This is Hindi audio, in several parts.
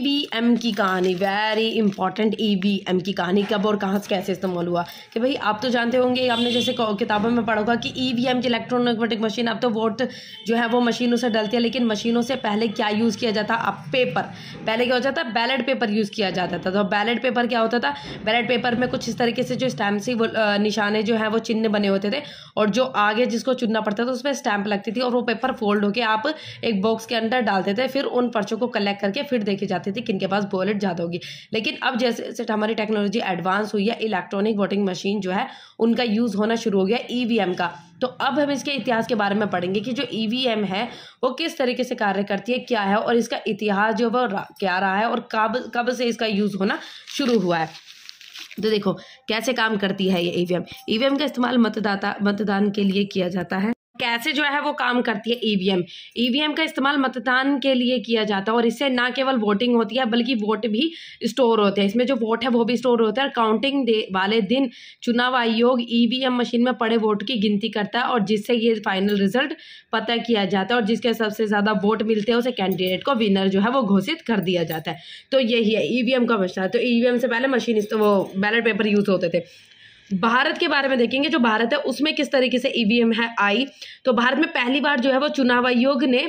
ईवीएम की कहानी, वेरी इंपॉर्टेंट। ईवीएम की कहानी कब और कहाँ से कैसे इस्तेमाल हुआ कि भाई आप तो जानते होंगे, आपने जैसे किताबों में पढ़ा होगा कि ईवीएम की इलेक्ट्रॉनिक वोटिंग मशीन, अब तो वोट जो है वो मशीनों से डलती है, लेकिन मशीनों से पहले क्या यूज़ किया जाता? अब पेपर, पहले क्या होता था? बैलेट पेपर यूज़ किया जाता था। तो बैलेट पेपर क्या होता था? बैलेट पेपर में कुछ इस तरीके से जो स्टैम्प से वो निशाने जो है वो चिन्ह बने होते थे, और जो आगे जिसको चुनना पड़ता था उस पर स्टैंप लगती थी, और वो पेपर फोल्ड होकर आप एक बॉक्स के अंदर डालते थे, फिर उन पर्चों को कलेक्ट करके फिर देखी जाती थी किनके पास वॉलेट ज़्यादा होगी। लेकिन अब जैसे जैसे हमारी टेक्नोलॉजी एडवांस हुई है, इलेक्ट्रॉनिक वोटिंग मशीन जो है उनका यूज़ होना शुरू हो गया ईवीएम का। तो अब हम इसके इतिहास के बारे में पढ़ेंगे कि जो ईवीएम है वो किस तरीके से कार्य करती है, क्या है, और इसका इतिहास जो वो क्या रहा है, और कब से इसका यूज़ होना शुरू हुआ है। तो देखो कैसे काम करती है ये ईवीएम। ईवीएम का इस्तेमाल मतदान के लिए किया जाता है। कैसे जो है वो काम करती है ईवीएम? ईवीएम का इस्तेमाल मतदान के लिए किया जाता है, और इससे ना केवल वोटिंग होती है बल्कि वोट भी स्टोर होते हैं। इसमें जो वोट है वो भी स्टोर होता है, और काउंटिंग वाले दिन चुनाव आयोग ईवीएम मशीन में पड़े वोट की गिनती करता है, और जिससे ये फाइनल रिजल्ट पता किया जाता है, और जिसके सबसे ज़्यादा वोट मिलते हैं उसे कैंडिडेट को विनर जो है वो घोषित कर दिया जाता है। तो यही है ईवीएम का मसला। तो ईवीएम से पहले मशीन वो बैलेट पेपर यूज होते थे। भारत के बारे में देखेंगे, जो भारत है उसमें किस तरीके से ईवीएम है आई। तो भारत में पहली बार जो है वो चुनाव आयोग ने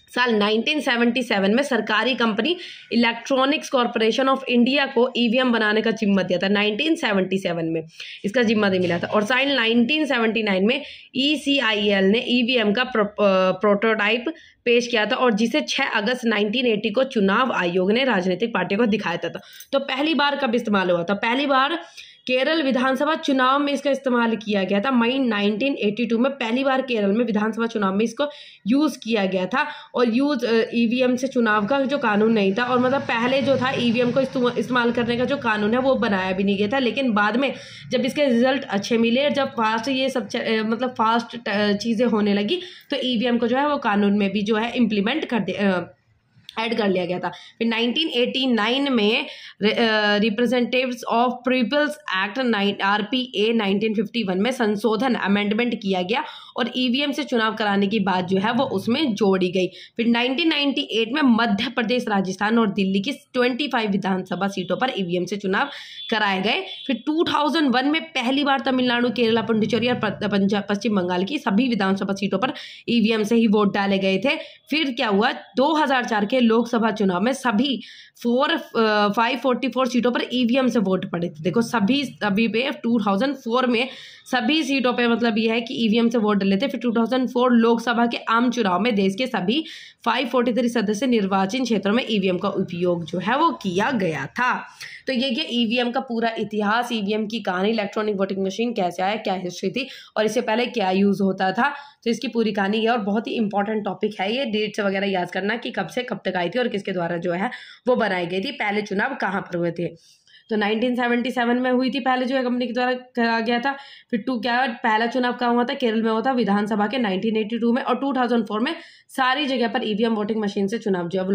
साल 1977 में सरकारी company electronics corporation of India को ईवीएम बनाने का जिम्मा दिया था। 1977 में इसका जिम्मा दे मिला था, और साल 1979 में ECIL ने ईवीएम का प्रोटोटाइप पेश किया था, और जिसे 6 अगस्त 1980 को चुनाव आयोग ने राजनीतिक पार्टियों को दिखाया था। तो पहली बार कब इस्तेमाल हुआ था? पहली बार केरल विधानसभा चुनाव में इसका इस्तेमाल किया गया था। मई 1982 में पहली बार केरल में विधानसभा चुनाव में इसको यूज़ किया गया था। और ईवीएम से चुनाव का जो कानून नहीं था, और मतलब पहले जो था ईवीएम को इस्तेमाल करने का जो कानून है वो बनाया भी नहीं गया था। लेकिन बाद में जब इसके रिजल्ट अच्छे मिले, जब फास्ट ये सब मतलब फास्ट चीज़ें होने लगी, तो ईवीएम को जो है वो कानून में भी जो है इम्प्लीमेंट ऐड कर लिया गया था। फिर 1989 में representatives of people's act RPA 1951 में संशोधन अमेंडमेंट किया गया, और ईवीएम से चुनाव कराने की बात जो है वो उसमें जोड़ी गई। फिर 1998 में मध्य प्रदेश, राजस्थान और दिल्ली की 25 विधानसभा सीटों पर ईवीएम से चुनाव कराए गए। फिर 2001 में पहली बार तमिलनाडु, केरला, पुडुचेरी और पश्चिम बंगाल की सभी विधानसभा सीटों पर ईवीएम से ही वोट डाले गए थे। फिर क्या हुआ? 2004 के लोकसभा चुनाव में सभी 544 सीटों पर ईवीएम से वोट पड़े थे। देखो सभी पे 2004 में सभी सीटों पे मतलब ये है कि ईवीएम से वोट डले थे। फिर 2004 लोकसभा के आम चुनाव में देश के सभी 543 सदस्य निर्वाचन क्षेत्रों में ईवीएम का उपयोग जो है वो किया गया था। तो ये ईवीएम का पूरा इतिहास, ईवीएम की कहानी, इलेक्ट्रॉनिक वोटिंग मशीन कैसे आया, क्या हिस्ट्री थी, और इससे पहले क्या यूज़ होता था। तो इसकी पूरी कहानी है, और बहुत ही इंपॉर्टेंट टॉपिक है ये। डेट्स वगैरह याद करना कि कब से कब तक आई थी और किसके द्वारा जो है वो बनाई गई थी, पहले चुनाव कहाँ पर हुए थे। तो 1977 में हुई थी पहले जो है कंपनी के द्वारा करा गया था। फिर पहला चुनाव कहाँ हुआ था? केरल में हुआ था विधानसभा के 1982 में, और 2004 में सारी जगह पर ईवीएम वोटिंग मशीन से चुनाव जो है वो